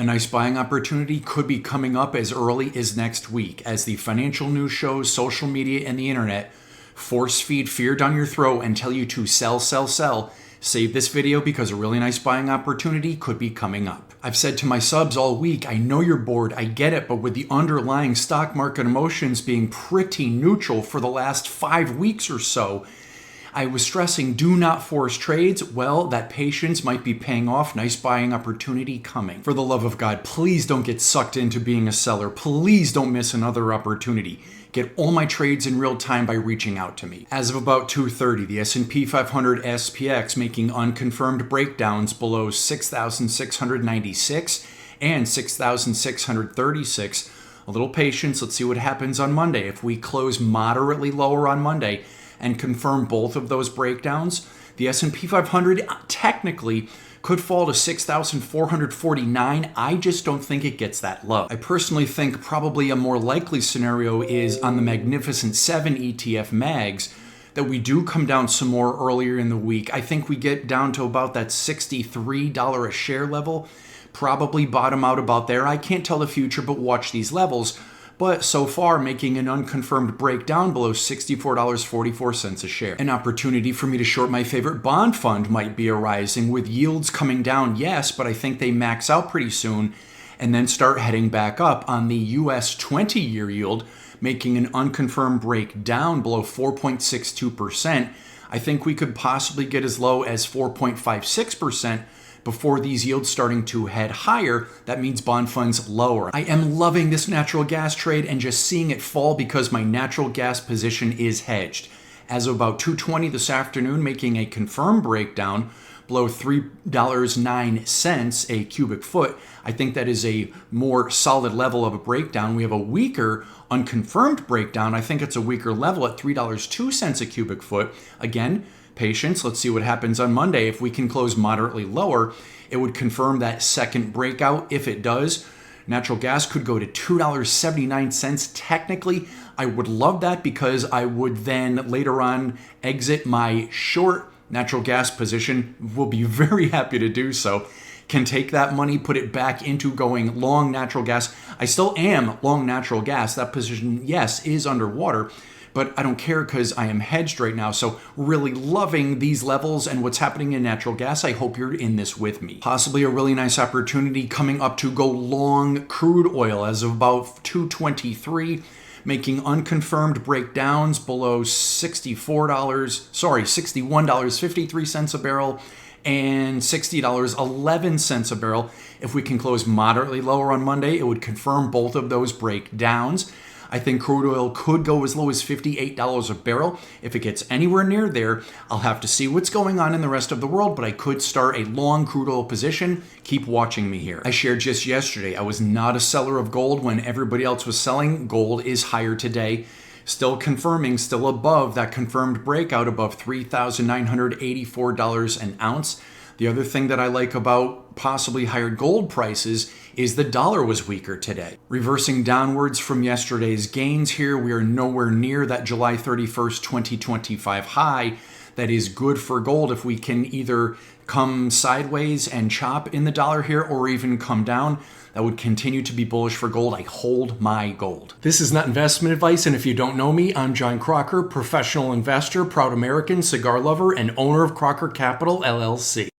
A nice buying opportunity could be coming up as early as next week as the financial news shows, social media, and the internet force feed fear down your throat and tell you to sell, sell, sell. Save this video because a really nice buying opportunity could be coming up. I've said to my subs all week, I know you're bored, I get it, but with the underlying stock market emotions being pretty neutral for the last 5 weeks or so, I was stressing do not force trades. Well, that patience might be paying off. Nice buying opportunity coming. For the love of God, please don't get sucked into being a seller. Please don't miss another opportunity. Get all my trades in real time by reaching out to me. As of about 2:30, the S&P 500 SPX making unconfirmed breakdowns below 6,696 and 6,636. A little patience. Let's see what happens on Monday. If we close moderately lower on Monday and confirm both of those breakdowns, the S&P 500 technically could fall to 6,449. I just don't think it gets that low. I personally think probably a more likely scenario is on the Magnificent 7 ETF MAGs that we do come down some more earlier in the week. I think we get down to about that $63 a share level, probably bottom out about there. I can't tell the future, but watch these levels. But so far, making an unconfirmed breakdown below $64.44 a share. An opportunity for me to short my favorite bond fund might be arising with yields coming down, yes, but I think they max out pretty soon and then start heading back up on the US 20-year yield, making an unconfirmed breakdown below 4.62%. I think we could possibly get as low as 4.56%. Before these yields starting to head higher. That means bond funds lower. I am loving this natural gas trade and just seeing it fall because my natural gas position is hedged. As of about 2:20 this afternoon, making a confirmed breakdown below $3.09 a cubic foot. I think that is a more solid level of a breakdown. We have a weaker unconfirmed breakdown. I think it's a weaker level at $3.02 a cubic foot. Again, patience. Let's see what happens on Monday. If we can close moderately lower, it would confirm that second breakout. If it does, natural gas could go to $2.79. Technically, I would love that because I would then later on exit my short natural gas position. Will be very happy to do so. Can take that money, put it back into going long natural gas. I still am long natural gas. That position, yes, is underwater, but I don't care because I am hedged right now. So really loving these levels and what's happening in natural gas. I hope you're in this with me. Possibly a really nice opportunity coming up to go long crude oil as of about 2:23, making unconfirmed breakdowns below $61.53 a barrel and $60.11 a barrel. If we can close moderately lower on Monday, it would confirm both of those breakdowns. I think crude oil could go as low as $58 a barrel. If it gets anywhere near there, I'll have to see what's going on in the rest of the world, but I could start a long crude oil position. Keep watching me here. I shared just yesterday, I was not a seller of gold when everybody else was selling. Gold is higher today. Still confirming, still above that confirmed breakout above $3,984 an ounce. The other thing that I like about possibly higher gold prices is the dollar was weaker today. Reversing downwards from yesterday's gains here, we are nowhere near that July 31st, 2025 high. That is good for gold if we can either come sideways and chop in the dollar here or even come down. That would continue to be bullish for gold. I hold my gold. This is not investment advice, and if you don't know me, I'm John Crocker, professional investor, proud American, cigar lover, and owner of Crocker Capital, LLC.